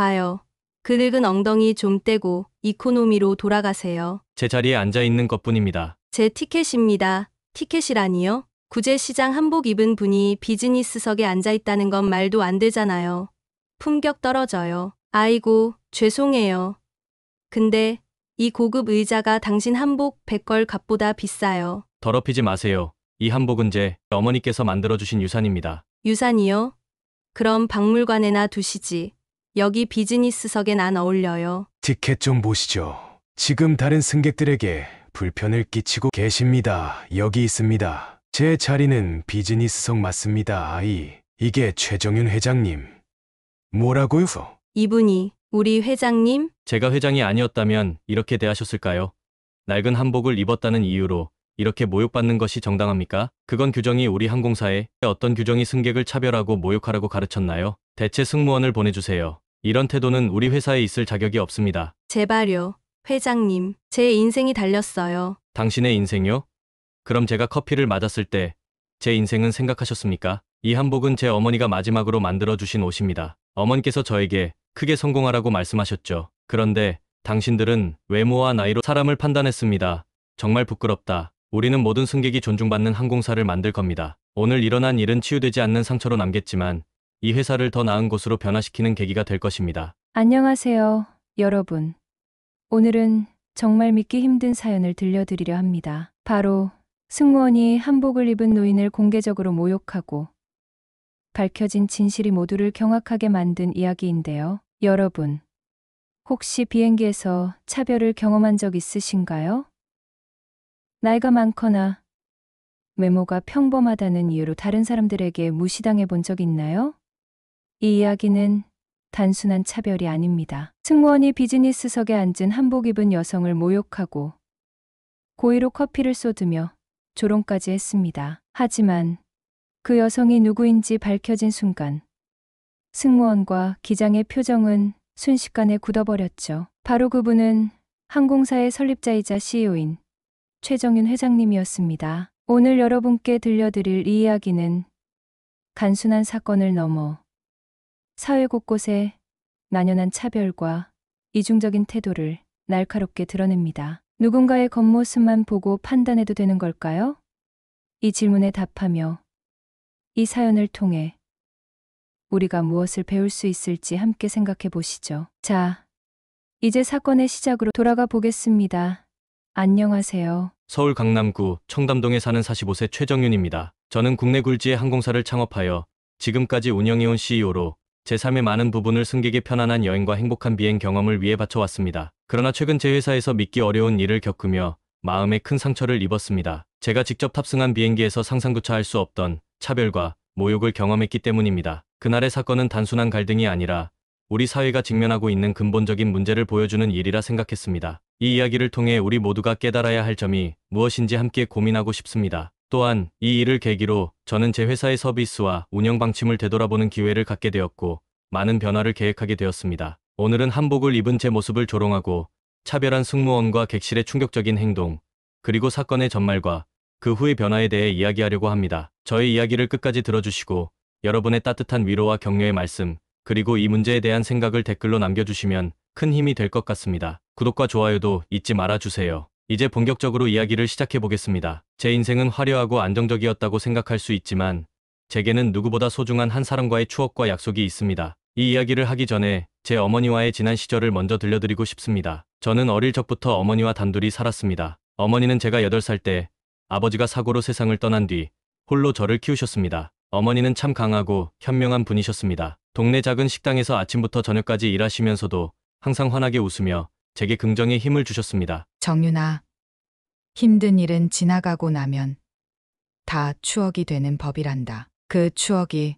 봐요. 그 늙은 엉덩이 좀 떼고 이코노미로 돌아가세요. 제 자리에 앉아 있는 것뿐입니다. 제 티켓입니다. 티켓이라니요? 구제시장 한복 입은 분이 비즈니스석에 앉아 있다는 건 말도 안 되잖아요. 품격 떨어져요. 아이고, 죄송해요. 근데 이 고급 의자가 당신 한복 100벌 값보다 비싸요. 더럽히지 마세요. 이 한복은 제 어머니께서 만들어주신 유산입니다. 유산이요? 그럼 박물관에나 두시지. 여기 비즈니스석엔 안 어울려요. 티켓 좀 보시죠. 지금 다른 승객들에게 불편을 끼치고 계십니다. 여기 있습니다. 제 자리는 비즈니스석 맞습니다. 이게 최정윤 회장님. 뭐라고요? 이분이 우리 회장님? 제가 회장이 아니었다면 이렇게 대하셨을까요? 낡은 한복을 입었다는 이유로 이렇게 모욕받는 것이 정당합니까? 그건 규정이 우리 항공사에 어떤 규정이 승객을 차별하고 모욕하라고 가르쳤나요? 대체 승무원을 보내주세요. 이런 태도는 우리 회사에 있을 자격이 없습니다. 제발요. 회장님, 제 인생이 달렸어요. 당신의 인생이요? 그럼 제가 커피를 맞았을 때 제 인생은 생각하셨습니까? 이 한복은 제 어머니가 마지막으로 만들어주신 옷입니다. 어머니께서 저에게 크게 성공하라고 말씀하셨죠. 그런데 당신들은 외모와 나이로 사람을 판단했습니다. 정말 부끄럽다. 우리는 모든 승객이 존중받는 항공사를 만들 겁니다. 오늘 일어난 일은 치유되지 않는 상처로 남겠지만 이 회사를 더 나은 곳으로 변화시키는 계기가 될 것입니다. 안녕하세요, 여러분. 오늘은 정말 믿기 힘든 사연을 들려드리려 합니다. 바로 승무원이 한복을 입은 노인을 공개적으로 모욕하고 밝혀진 진실이 모두를 경악하게 만든 이야기인데요. 여러분, 혹시 비행기에서 차별을 경험한 적 있으신가요? 나이가 많거나 외모가 평범하다는 이유로 다른 사람들에게 무시당해 본 적 있나요? 이 이야기는 단순한 차별이 아닙니다. 승무원이 비즈니스석에 앉은 한복 입은 여성을 모욕하고 고의로 커피를 쏟으며 조롱까지 했습니다. 하지만 그 여성이 누구인지 밝혀진 순간 승무원과 기장의 표정은 순식간에 굳어버렸죠. 바로 그분은 항공사의 설립자이자 CEO인 최정윤 회장님이었습니다. 오늘 여러분께 들려드릴 이 이야기는 단순한 사건을 넘어 사회 곳곳에 만연한 차별과 이중적인 태도를 날카롭게 드러냅니다. 누군가의 겉모습만 보고 판단해도 되는 걸까요? 이 질문에 답하며 이 사연을 통해 우리가 무엇을 배울 수 있을지 함께 생각해 보시죠. 자, 이제 사건의 시작으로 돌아가 보겠습니다. 안녕하세요. 서울 강남구 청담동에 사는 45세 최정윤입니다. 저는 국내 굴지의 항공사를 창업하여 지금까지 운영해온 CEO로 제 삶의 많은 부분을 승객의 편안한 여행과 행복한 비행 경험을 위해 바쳐왔습니다. 그러나 최근 제 회사에서 믿기 어려운 일을 겪으며 마음에 큰 상처를 입었습니다. 제가 직접 탑승한 비행기에서 상상조차 할 수 없던 차별과 모욕을 경험했기 때문입니다. 그날의 사건은 단순한 갈등이 아니라 우리 사회가 직면하고 있는 근본적인 문제를 보여주는 일이라 생각했습니다. 이 이야기를 통해 우리 모두가 깨달아야 할 점이 무엇인지 함께 고민하고 싶습니다. 또한 이 일을 계기로 저는 제 회사의 서비스와 운영 방침을 되돌아보는 기회를 갖게 되었고 많은 변화를 계획하게 되었습니다. 오늘은 한복을 입은 제 모습을 조롱하고 차별한 승무원과 객실의 충격적인 행동, 그리고 사건의 전말과 그 후의 변화에 대해 이야기하려고 합니다. 저의 이야기를 끝까지 들어주시고 여러분의 따뜻한 위로와 격려의 말씀, 그리고 이 문제에 대한 생각을 댓글로 남겨주시면 큰 힘이 될 것 같습니다. 구독과 좋아요도 잊지 말아주세요. 이제 본격적으로 이야기를 시작해 보겠습니다. 제 인생은 화려하고 안정적이었다고 생각할 수 있지만 제게는 누구보다 소중한 한 사람과의 추억과 약속이 있습니다. 이 이야기를 하기 전에 제 어머니와의 지난 시절을 먼저 들려드리고 싶습니다. 저는 어릴 적부터 어머니와 단둘이 살았습니다. 어머니는 제가 8살 때 아버지가 사고로 세상을 떠난 뒤 홀로 저를 키우셨습니다. 어머니는 참 강하고 현명한 분이셨습니다. 동네 작은 식당에서 아침부터 저녁까지 일하시면서도 항상 환하게 웃으며 제게 긍정의 힘을 주셨습니다. 정윤아, 힘든 일은 지나가고 나면 다 추억이 되는 법이란다. 그 추억이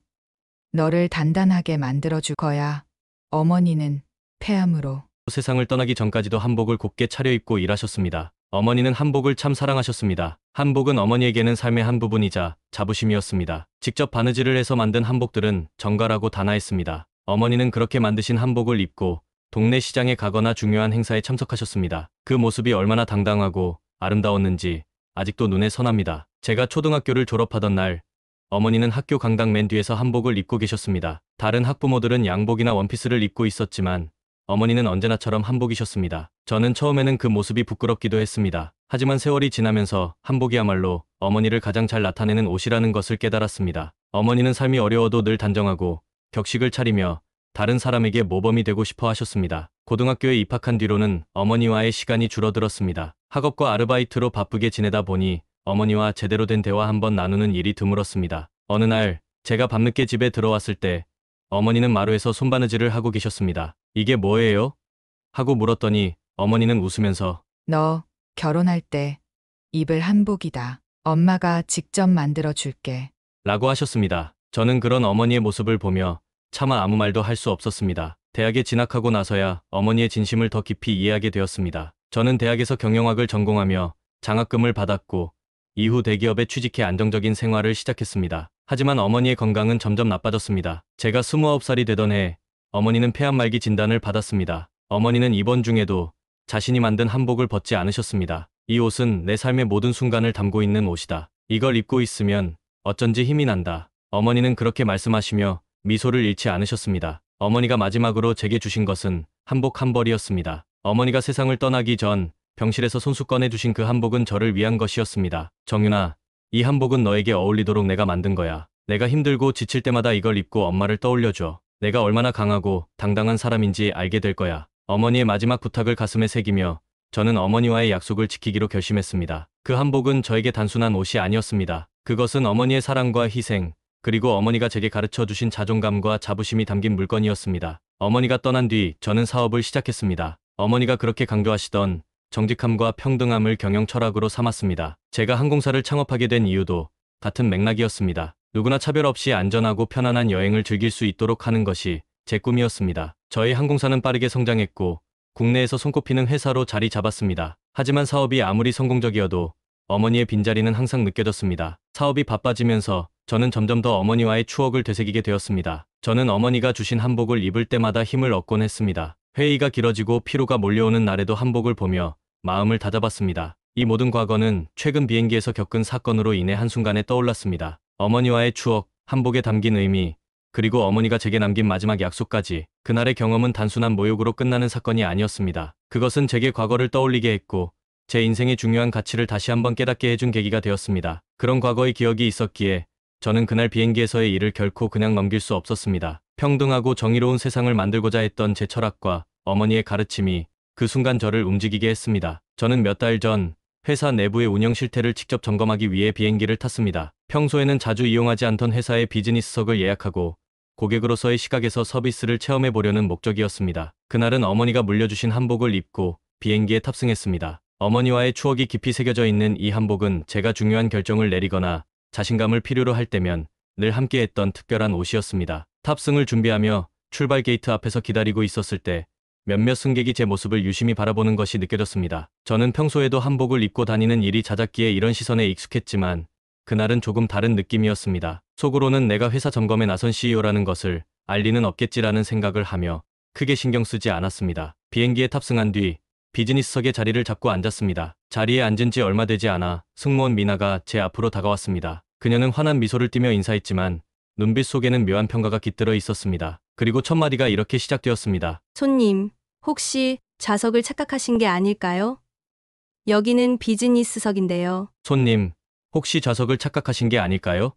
너를 단단하게 만들어줄 거야. 어머니는 폐암으로 세상을 떠나기 전까지도 한복을 곱게 차려입고 일하셨습니다. 어머니는 한복을 참 사랑하셨습니다. 한복은 어머니에게는 삶의 한 부분이자 자부심이었습니다. 직접 바느질을 해서 만든 한복들은 정갈하고 단아했습니다. 어머니는 그렇게 만드신 한복을 입고 동네 시장에 가거나 중요한 행사에 참석하셨습니다. 그 모습이 얼마나 당당하고 아름다웠는지 아직도 눈에 선합니다. 제가 초등학교를 졸업하던 날 어머니는 학교 강당 맨 뒤에서 한복을 입고 계셨습니다. 다른 학부모들은 양복이나 원피스를 입고 있었지만 어머니는 언제나처럼 한복이셨습니다. 저는 처음에는 그 모습이 부끄럽기도 했습니다. 하지만 세월이 지나면서 한복이야말로 어머니를 가장 잘 나타내는 옷이라는 것을 깨달았습니다. 어머니는 삶이 어려워도 늘 단정하고 격식을 차리며 다른 사람에게 모범이 되고 싶어 하셨습니다. 고등학교에 입학한 뒤로는 어머니와의 시간이 줄어들었습니다. 학업과 아르바이트로 바쁘게 지내다 보니 어머니와 제대로 된 대화 한번 나누는 일이 드물었습니다. 어느 날 제가 밤늦게 집에 들어왔을 때 어머니는 마루에서 손바느질을 하고 계셨습니다. 이게 뭐예요? 하고 물었더니 어머니는 웃으면서 너 결혼할 때 입을 한복이다. 엄마가 직접 만들어 줄게. 라고 하셨습니다. 저는 그런 어머니의 모습을 보며 차마 아무 말도 할 수 없었습니다. 대학에 진학하고 나서야 어머니의 진심을 더 깊이 이해하게 되었습니다. 저는 대학에서 경영학을 전공하며 장학금을 받았고 이후 대기업에 취직해 안정적인 생활을 시작했습니다. 하지만 어머니의 건강은 점점 나빠졌습니다. 제가 29살이 되던 해 어머니는 폐암말기 진단을 받았습니다. 어머니는 입원 중에도 자신이 만든 한복을 벗지 않으셨습니다. 이 옷은 내 삶의 모든 순간을 담고 있는 옷이다. 이걸 입고 있으면 어쩐지 힘이 난다. 어머니는 그렇게 말씀하시며 미소를 잃지 않으셨습니다. 어머니가 마지막으로 제게 주신 것은 한복 한 벌이었습니다. 어머니가 세상을 떠나기 전 병실에서 손수 꺼내주신 그 한복은 저를 위한 것이었습니다. 정윤아, 이 한복은 너에게 어울리도록 내가 만든 거야. 내가 힘들고 지칠 때마다 이걸 입고 엄마를 떠올려줘. 내가 얼마나 강하고 당당한 사람인지 알게 될 거야. 어머니의 마지막 부탁을 가슴에 새기며 저는 어머니와의 약속을 지키기로 결심했습니다. 그 한복은 저에게 단순한 옷이 아니었습니다. 그것은 어머니의 사랑과 희생, 그리고 어머니가 제게 가르쳐 주신 자존감과 자부심이 담긴 물건이었습니다. 어머니가 떠난 뒤 저는 사업을 시작했습니다. 어머니가 그렇게 강조하시던 정직함과 평등함을 경영 철학으로 삼았습니다. 제가 항공사를 창업하게 된 이유도 같은 맥락이었습니다. 누구나 차별 없이 안전하고 편안한 여행을 즐길 수 있도록 하는 것이 제 꿈이었습니다. 저희 항공사는 빠르게 성장했고 국내에서 손꼽히는 회사로 자리 잡았습니다. 하지만 사업이 아무리 성공적이어도 어머니의 빈자리는 항상 느껴졌습니다. 사업이 바빠지면서 저는 점점 더 어머니와의 추억을 되새기게 되었습니다. 저는 어머니가 주신 한복을 입을 때마다 힘을 얻곤 했습니다. 회의가 길어지고 피로가 몰려오는 날에도 한복을 보며 마음을 다잡았습니다. 이 모든 과거는 최근 비행기에서 겪은 사건으로 인해 한순간에 떠올랐습니다. 어머니와의 추억, 한복에 담긴 의미, 그리고 어머니가 제게 남긴 마지막 약속까지. 그날의 경험은 단순한 모욕으로 끝나는 사건이 아니었습니다. 그것은 제게 과거를 떠올리게 했고 제 인생의 중요한 가치를 다시 한번 깨닫게 해준 계기가 되었습니다. 그런 과거의 기억이 있었기에 저는 그날 비행기에서의 일을 결코 그냥 넘길 수 없었습니다. 평등하고 정의로운 세상을 만들고자 했던 제 철학과 어머니의 가르침이 그 순간 저를 움직이게 했습니다. 저는 몇 달 전 회사 내부의 운영 실태를 직접 점검하기 위해 비행기를 탔습니다. 평소에는 자주 이용하지 않던 회사의 비즈니스석을 예약하고 고객으로서의 시각에서 서비스를 체험해 보려는 목적이었습니다. 그날은 어머니가 물려주신 한복을 입고 비행기에 탑승했습니다. 어머니와의 추억이 깊이 새겨져 있는 이 한복은 제가 중요한 결정을 내리거나 자신감을 필요로 할 때면 늘 함께했던 특별한 옷이었습니다. 탑승을 준비하며 출발 게이트 앞에서 기다리고 있었을 때 몇몇 승객이 제 모습을 유심히 바라보는 것이 느껴졌습니다. 저는 평소에도 한복을 입고 다니는 일이 잦았기에 이런 시선에 익숙했지만 그날은 조금 다른 느낌이었습니다. 속으로는 내가 회사 점검에 나선 CEO라는 것을 알 리는 없겠지라는 생각을 하며 크게 신경 쓰지 않았습니다. 비행기에 탑승한 뒤 비즈니스석에 자리를 잡고 앉았습니다. 자리에 앉은 지 얼마 되지 않아 승무원 미나가 제 앞으로 다가왔습니다. 그녀는 환한 미소를 띠며 인사했지만 눈빛 속에는 묘한 평가가 깃들어 있었습니다. 그리고 첫 마디가 이렇게 시작되었습니다. 손님, 혹시 좌석을 착각하신 게 아닐까요? 여기는 비즈니스석인데요. 손님, 혹시 좌석을 착각하신 게 아닐까요?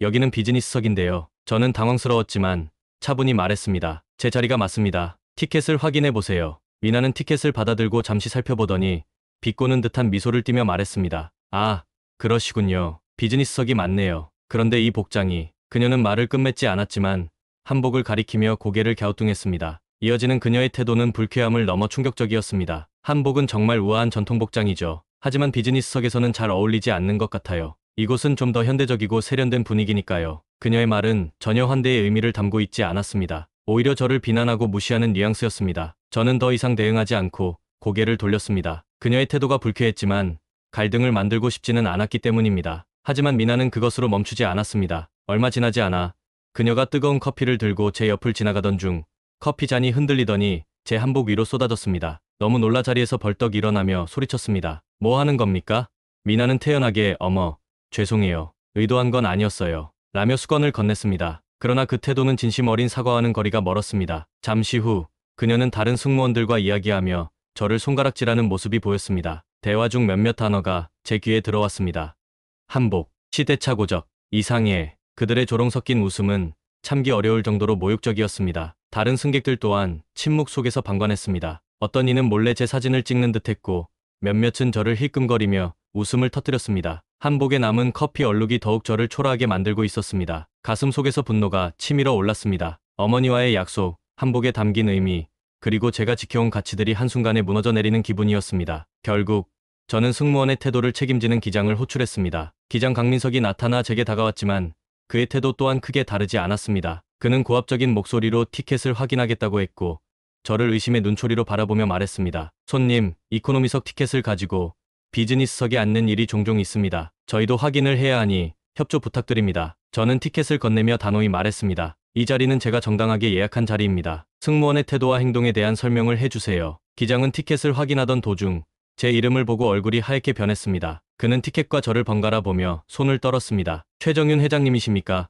여기는 비즈니스석인데요. 저는 당황스러웠지만 차분히 말했습니다. 제 자리가 맞습니다. 티켓을 확인해 보세요. 미나는 티켓을 받아들고 잠시 살펴보더니 비꼬는 듯한 미소를 띠며 말했습니다. 아, 그러시군요. 비즈니스석이 맞네요. 그런데 이 복장이. 그녀는 말을 끝맺지 않았지만 한복을 가리키며 고개를 갸우뚱했습니다. 이어지는 그녀의 태도는 불쾌함을 넘어 충격적이었습니다. 한복은 정말 우아한 전통 복장이죠. 하지만 비즈니스석에서는 잘 어울리지 않는 것 같아요. 이곳은 좀 더 현대적이고 세련된 분위기니까요. 그녀의 말은 전혀 환대의 의미를 담고 있지 않았습니다. 오히려 저를 비난하고 무시하는 뉘앙스였습니다. 저는 더 이상 대응하지 않고 고개를 돌렸습니다. 그녀의 태도가 불쾌했지만 갈등을 만들고 싶지는 않았기 때문입니다. 하지만 미나는 그것으로 멈추지 않았습니다. 얼마 지나지 않아 그녀가 뜨거운 커피를 들고 제 옆을 지나가던 중 커피 잔이 흔들리더니 제 한복 위로 쏟아졌습니다. 너무 놀라 자리에서 벌떡 일어나며 소리쳤습니다. 뭐 하는 겁니까? 미나는 태연하게 어머, 죄송해요. 의도한 건 아니었어요. 라며 수건을 건넸습니다. 그러나 그 태도는 진심 어린 사과와는 거리가 멀었습니다. 잠시 후 그녀는 다른 승무원들과 이야기하며 저를 손가락질하는 모습이 보였습니다. 대화 중 몇몇 단어가 제 귀에 들어왔습니다. 한복, 시대착오적, 이상해. 그들의 조롱 섞인 웃음은 참기 어려울 정도로 모욕적이었습니다. 다른 승객들 또한 침묵 속에서 방관했습니다. 어떤 이는 몰래 제 사진을 찍는 듯했고 몇몇은 저를 힐끔거리며 웃음을 터뜨렸습니다. 한복에 남은 커피 얼룩이 더욱 저를 초라하게 만들고 있었습니다. 가슴 속에서 분노가 치밀어 올랐습니다. 어머니와의 약속, 한복에 담긴 의미, 그리고 제가 지켜온 가치들이 한순간에 무너져 내리는 기분이었습니다. 결국 저는 승무원의 태도를 책임지는 기장을 호출했습니다. 기장 강민석이 나타나 제게 다가왔지만 그의 태도 또한 크게 다르지 않았습니다. 그는 고압적인 목소리로 티켓을 확인하겠다고 했고 저를 의심의 눈초리로 바라보며 말했습니다. 손님, 이코노미석 티켓을 가지고 비즈니스석에 앉는 일이 종종 있습니다. 저희도 확인을 해야 하니 협조 부탁드립니다. 저는 티켓을 건네며 단호히 말했습니다. 이 자리는 제가 정당하게 예약한 자리입니다. 승무원의 태도와 행동에 대한 설명을 해주세요. 기장은 티켓을 확인하던 도중 제 이름을 보고 얼굴이 하얗게 변했습니다. 그는 티켓과 저를 번갈아 보며 손을 떨었습니다. 최정윤 회장님이십니까?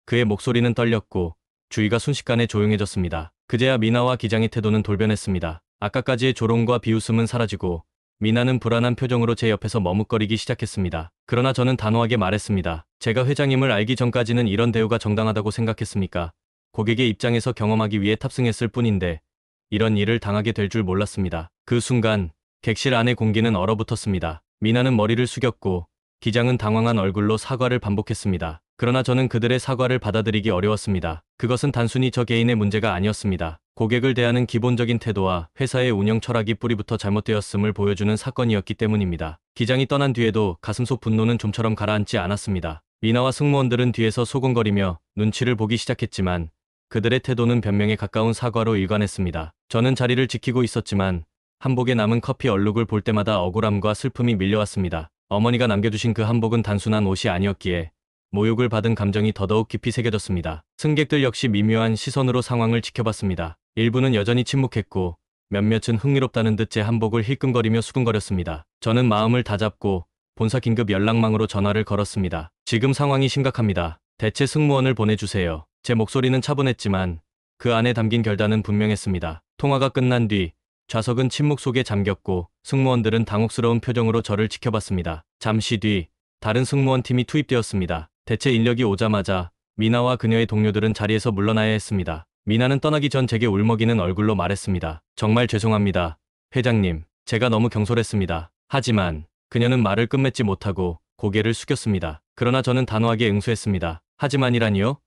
그의 목소리는 떨렸고 주위가 순식간에 조용해졌습니다. 그제야 미나와 기장의 태도는 돌변했습니다. 아까까지의 조롱과 비웃음은 사라지고 미나는 불안한 표정으로 제 옆에서 머뭇거리기 시작했습니다. 그러나 저는 단호하게 말했습니다. 제가 회장님을 알기 전까지는 이런 대우가 정당하다고 생각했습니까? 고객의 입장에서 경험하기 위해 탑승했을 뿐인데 이런 일을 당하게 될 줄 몰랐습니다. 그 순간 객실 안의 공기는 얼어붙었습니다. 미나는 머리를 숙였고 기장은 당황한 얼굴로 사과를 반복했습니다. 그러나 저는 그들의 사과를 받아들이기 어려웠습니다. 그것은 단순히 저 개인의 문제가 아니었습니다. 고객을 대하는 기본적인 태도와 회사의 운영 철학이 뿌리부터 잘못되었음을 보여주는 사건이었기 때문입니다. 기장이 떠난 뒤에도 가슴속 분노는 좀처럼 가라앉지 않았습니다. 미나와 승무원들은 뒤에서 소곤거리며 눈치를 보기 시작했지만 그들의 태도는 변명에 가까운 사과로 일관했습니다. 저는 자리를 지키고 있었지만 한복에 남은 커피 얼룩을 볼 때마다 억울함과 슬픔이 밀려왔습니다. 어머니가 남겨주신 그 한복은 단순한 옷이 아니었기에 모욕을 받은 감정이 더더욱 깊이 새겨졌습니다. 승객들 역시 미묘한 시선으로 상황을 지켜봤습니다. 일부는 여전히 침묵했고 몇몇은 흥미롭다는 듯 제 한복을 힐끔거리며 수군거렸습니다. 저는 마음을 다잡고 본사 긴급 연락망으로 전화를 걸었습니다. 지금 상황이 심각합니다. 대체 승무원을 보내주세요. 제 목소리는 차분했지만 그 안에 담긴 결단은 분명했습니다. 통화가 끝난 뒤 좌석은 침묵 속에 잠겼고 승무원들은 당혹스러운 표정으로 저를 지켜봤습니다. 잠시 뒤 다른 승무원 팀이 투입되었습니다. 대체 인력이 오자마자 미나와 그녀의 동료들은 자리에서 물러나야 했습니다. 미나는 떠나기 전 제게 울먹이는 얼굴로 말했습니다. 정말 죄송합니다. 회장님, 제가 너무 경솔했습니다. 하지만 그녀는 말을 끝맺지 못하고 고개를 숙였습니다. 그러나 저는 단호하게 응수했습니다. 하지만이라니요?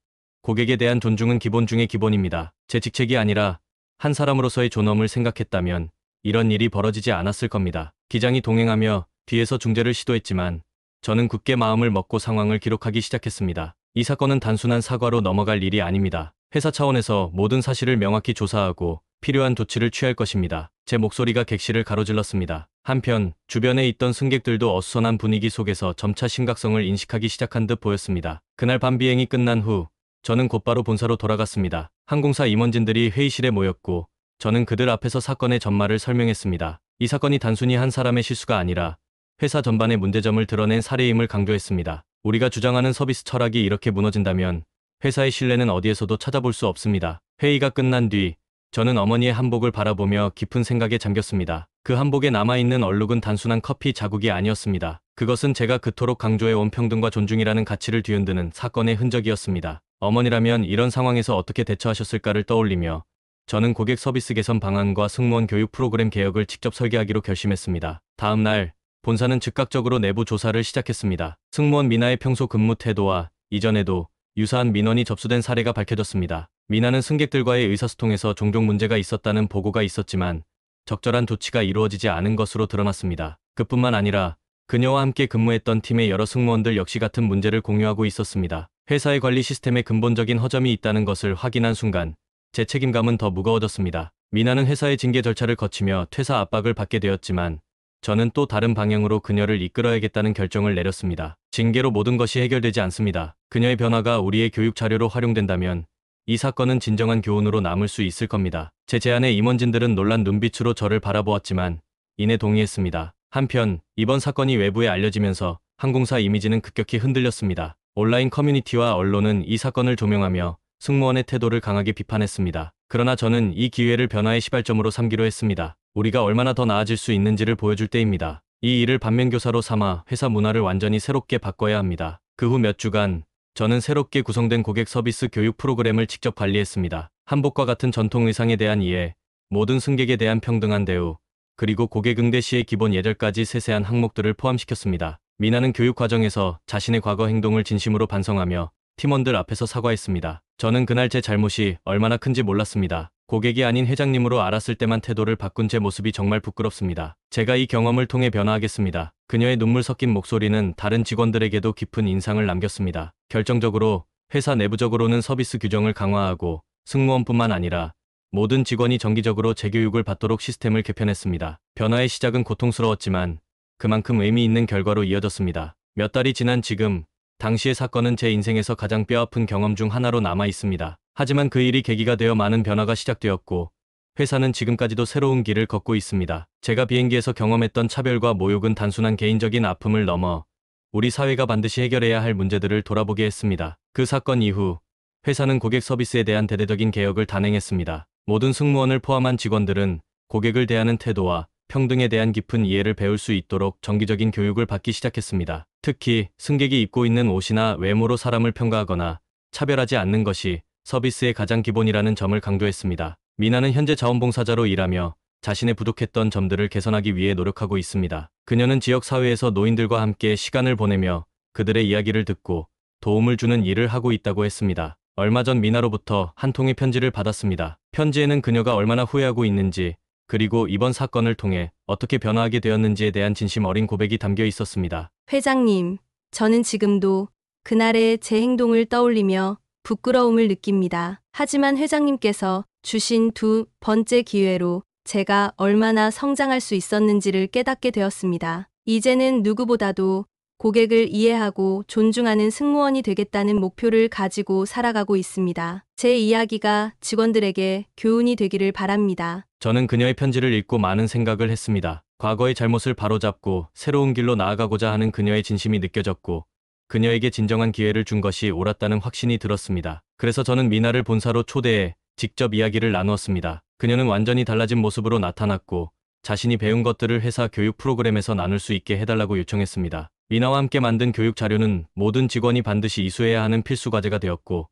고객에 대한 존중은 기본 중의 기본입니다. 제 직책이 아니라 한 사람으로서의 존엄을 생각했다면 이런 일이 벌어지지 않았을 겁니다. 기장이 동행하며 뒤에서 중재를 시도했지만 저는 굳게 마음을 먹고 상황을 기록하기 시작했습니다. 이 사건은 단순한 사과로 넘어갈 일이 아닙니다. 회사 차원에서 모든 사실을 명확히 조사하고 필요한 조치를 취할 것입니다. 제 목소리가 객실을 가로질렀습니다. 한편 주변에 있던 승객들도 어수선한 분위기 속에서 점차 심각성을 인식하기 시작한 듯 보였습니다. 그날 밤 비행이 끝난 후 저는 곧바로 본사로 돌아갔습니다. 항공사 임원진들이 회의실에 모였고 저는 그들 앞에서 사건의 전말을 설명했습니다. 이 사건이 단순히 한 사람의 실수가 아니라 회사 전반의 문제점을 드러낸 사례임을 강조했습니다. 우리가 주장하는 서비스 철학이 이렇게 무너진다면 회사의 신뢰는 어디에서도 찾아볼 수 없습니다. 회의가 끝난 뒤 저는 어머니의 한복을 바라보며 깊은 생각에 잠겼습니다. 그 한복에 남아있는 얼룩은 단순한 커피 자국이 아니었습니다. 그것은 제가 그토록 강조해온 평등과 존중이라는 가치를 뒤흔드는 사건의 흔적이었습니다. 어머니라면 이런 상황에서 어떻게 대처하셨을까를 떠올리며 저는 고객 서비스 개선 방안과 승무원 교육 프로그램 개혁을 직접 설계하기로 결심했습니다. 다음 날 본사는 즉각적으로 내부 조사를 시작했습니다. 승무원 미나의 평소 근무 태도와 이전에도 유사한 민원이 접수된 사례가 밝혀졌습니다. 미나는 승객들과의 의사소통에서 종종 문제가 있었다는 보고가 있었지만 적절한 조치가 이루어지지 않은 것으로 드러났습니다. 그뿐만 아니라 그녀와 함께 근무했던 팀의 여러 승무원들 역시 같은 문제를 공유하고 있었습니다. 회사의 관리 시스템에 근본적인 허점이 있다는 것을 확인한 순간 제 책임감은 더 무거워졌습니다. 미나는 회사의 징계 절차를 거치며 퇴사 압박을 받게 되었지만 저는 또 다른 방향으로 그녀를 이끌어야겠다는 결정을 내렸습니다. 징계로 모든 것이 해결되지 않습니다. 그녀의 변화가 우리의 교육 자료로 활용된다면 이 사건은 진정한 교훈으로 남을 수 있을 겁니다. 제 제안에 임원진들은 놀란 눈빛으로 저를 바라보았지만 이내 동의했습니다. 한편 이번 사건이 외부에 알려지면서 항공사 이미지는 급격히 흔들렸습니다. 온라인 커뮤니티와 언론은 이 사건을 조명하며 승무원의 태도를 강하게 비판했습니다. 그러나 저는 이 기회를 변화의 시발점으로 삼기로 했습니다. 우리가 얼마나 더 나아질 수 있는지를 보여줄 때입니다. 이 일을 반면교사로 삼아 회사 문화를 완전히 새롭게 바꿔야 합니다. 그 후 몇 주간 저는 새롭게 구성된 고객 서비스 교육 프로그램을 직접 관리했습니다. 한복과 같은 전통 의상에 대한 이해, 모든 승객에 대한 평등한 대우, 그리고 고객 응대 시의 기본 예절까지 세세한 항목들을 포함시켰습니다. 미나는 교육 과정에서 자신의 과거 행동을 진심으로 반성하며 팀원들 앞에서 사과했습니다. 저는 그날 제 잘못이 얼마나 큰지 몰랐습니다. 고객이 아닌 회장님으로 알았을 때만 태도를 바꾼 제 모습이 정말 부끄럽습니다. 제가 이 경험을 통해 변화하겠습니다. 그녀의 눈물 섞인 목소리는 다른 직원들에게도 깊은 인상을 남겼습니다. 결정적으로 회사 내부적으로는 서비스 규정을 강화하고 승무원뿐만 아니라 모든 직원이 정기적으로 재교육을 받도록 시스템을 개편했습니다. 변화의 시작은 고통스러웠지만 그만큼 의미 있는 결과로 이어졌습니다. 몇 달이 지난 지금 당시의 사건은 제 인생에서 가장 뼈아픈 경험 중 하나로 남아 있습니다. 하지만 그 일이 계기가 되어 많은 변화가 시작되었고 회사는 지금까지도 새로운 길을 걷고 있습니다. 제가 비행기에서 경험했던 차별과 모욕은 단순한 개인적인 아픔을 넘어 우리 사회가 반드시 해결해야 할 문제들을 돌아보게 했습니다. 그 사건 이후 회사는 고객 서비스에 대한 대대적인 개혁을 단행했습니다. 모든 승무원을 포함한 직원들은 고객을 대하는 태도와 평등에 대한 깊은 이해를 배울 수 있도록 정기적인 교육을 받기 시작했습니다. 특히 승객이 입고 있는 옷이나 외모로 사람을 평가하거나 차별하지 않는 것이 서비스의 가장 기본이라는 점을 강조했습니다. 미나는 현재 자원봉사자로 일하며 자신의 부족했던 점들을 개선하기 위해 노력하고 있습니다. 그녀는 지역 사회에서 노인들과 함께 시간을 보내며 그들의 이야기를 듣고 도움을 주는 일을 하고 있다고 했습니다. 얼마 전 미나로부터 한 통의 편지를 받았습니다. 편지에는 그녀가 얼마나 후회하고 있는지 그리고 이번 사건을 통해 어떻게 변화하게 되었는지에 대한 진심 어린 고백이 담겨 있었습니다. 회장님, 저는 지금도 그날의 제 행동을 떠올리며 부끄러움을 느낍니다. 하지만 회장님께서 주신 두 번째 기회로 제가 얼마나 성장할 수 있었는지를 깨닫게 되었습니다. 이제는 누구보다도 고객을 이해하고 존중하는 승무원이 되겠다는 목표를 가지고 살아가고 있습니다. 제 이야기가 직원들에게 교훈이 되기를 바랍니다. 저는 그녀의 편지를 읽고 많은 생각을 했습니다. 과거의 잘못을 바로잡고 새로운 길로 나아가고자 하는 그녀의 진심이 느껴졌고 그녀에게 진정한 기회를 준 것이 옳았다는 확신이 들었습니다. 그래서 저는 미나를 본사로 초대해 직접 이야기를 나누었습니다. 그녀는 완전히 달라진 모습으로 나타났고 자신이 배운 것들을 회사 교육 프로그램에서 나눌 수 있게 해달라고 요청했습니다. 미나와 함께 만든 교육 자료는 모든 직원이 반드시 이수해야 하는 필수 과제가 되었고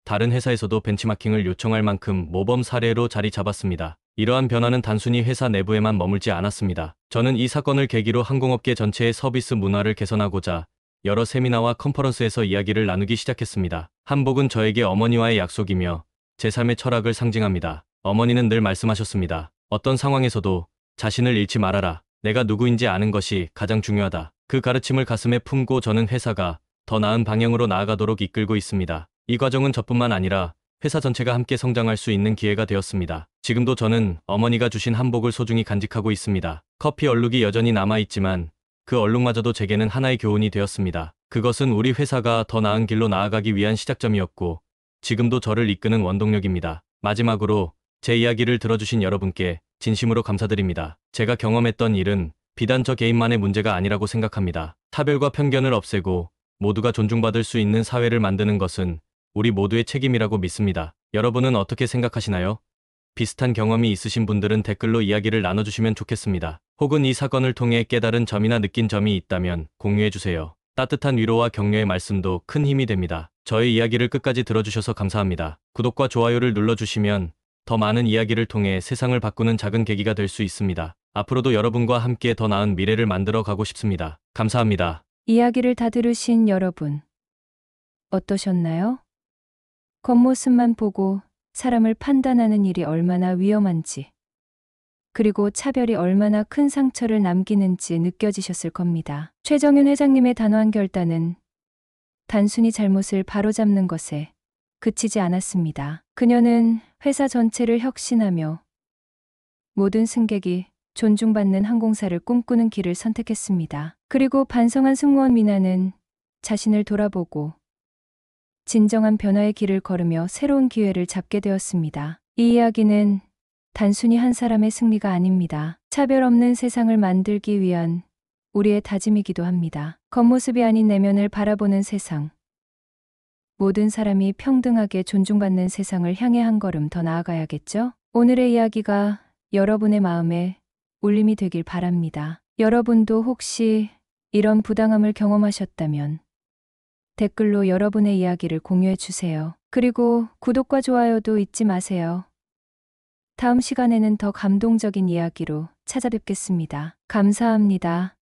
다른 회사에서도 벤치마킹을 요청할 만큼 모범 사례로 자리 잡았습니다. 이러한 변화는 단순히 회사 내부에만 머물지 않았습니다. 저는 이 사건을 계기로 항공업계 전체의 서비스 문화를 개선하고자 여러 세미나와 컨퍼런스에서 이야기를 나누기 시작했습니다. 한복은 저에게 어머니와의 약속이며 제 삶의 철학을 상징합니다. 어머니는 늘 말씀하셨습니다. 어떤 상황에서도 자신을 잃지 말아라. 내가 누구인지 아는 것이 가장 중요하다. 그 가르침을 가슴에 품고 저는 회사가 더 나은 방향으로 나아가도록 이끌고 있습니다. 이 과정은 저뿐만 아니라 회사 전체가 함께 성장할 수 있는 기회가 되었습니다. 지금도 저는 어머니가 주신 한복을 소중히 간직하고 있습니다. 커피 얼룩이 여전히 남아있지만 그 얼룩마저도 제게는 하나의 교훈이 되었습니다. 그것은 우리 회사가 더 나은 길로 나아가기 위한 시작점이었고 지금도 저를 이끄는 원동력입니다. 마지막으로 제 이야기를 들어주신 여러분께 진심으로 감사드립니다. 제가 경험했던 일은 비단 저 개인만의 문제가 아니라고 생각합니다. 차별과 편견을 없애고 모두가 존중받을 수 있는 사회를 만드는 것은 우리 모두의 책임이라고 믿습니다. 여러분은 어떻게 생각하시나요? 비슷한 경험이 있으신 분들은 댓글로 이야기를 나눠주시면 좋겠습니다. 혹은 이 사건을 통해 깨달은 점이나 느낀 점이 있다면 공유해주세요. 따뜻한 위로와 격려의 말씀도 큰 힘이 됩니다. 저의 이야기를 끝까지 들어주셔서 감사합니다. 구독과 좋아요를 눌러주시면 더 많은 이야기를 통해 세상을 바꾸는 작은 계기가 될 수 있습니다. 앞으로도 여러분과 함께 더 나은 미래를 만들어 가고 싶습니다. 감사합니다. 이야기를 다 들으신 여러분, 어떠셨나요? 겉모습만 보고 사람을 판단하는 일이 얼마나 위험한지, 그리고 차별이 얼마나 큰 상처를 남기는지 느껴지셨을 겁니다. 최정윤 회장님의 단호한 결단은 단순히 잘못을 바로잡는 것에 그치지 않았습니다. 그녀는 회사 전체를 혁신하며 모든 승객이 존중받는 항공사를 꿈꾸는 길을 선택했습니다. 그리고 반성한 승무원 미나는 자신을 돌아보고 진정한 변화의 길을 걸으며 새로운 기회를 잡게 되었습니다. 이 이야기는 단순히 한 사람의 승리가 아닙니다. 차별 없는 세상을 만들기 위한 우리의 다짐이기도 합니다. 겉모습이 아닌 내면을 바라보는 세상, 모든 사람이 평등하게 존중받는 세상을 향해 한 걸음 더 나아가야겠죠? 오늘의 이야기가 여러분의 마음에 울림이 되길 바랍니다. 여러분도 혹시 이런 부당함을 경험하셨다면 댓글로 여러분의 이야기를 공유해 주세요. 그리고 구독과 좋아요도 잊지 마세요. 다음 시간에는 더 감동적인 이야기로 찾아뵙겠습니다. 감사합니다.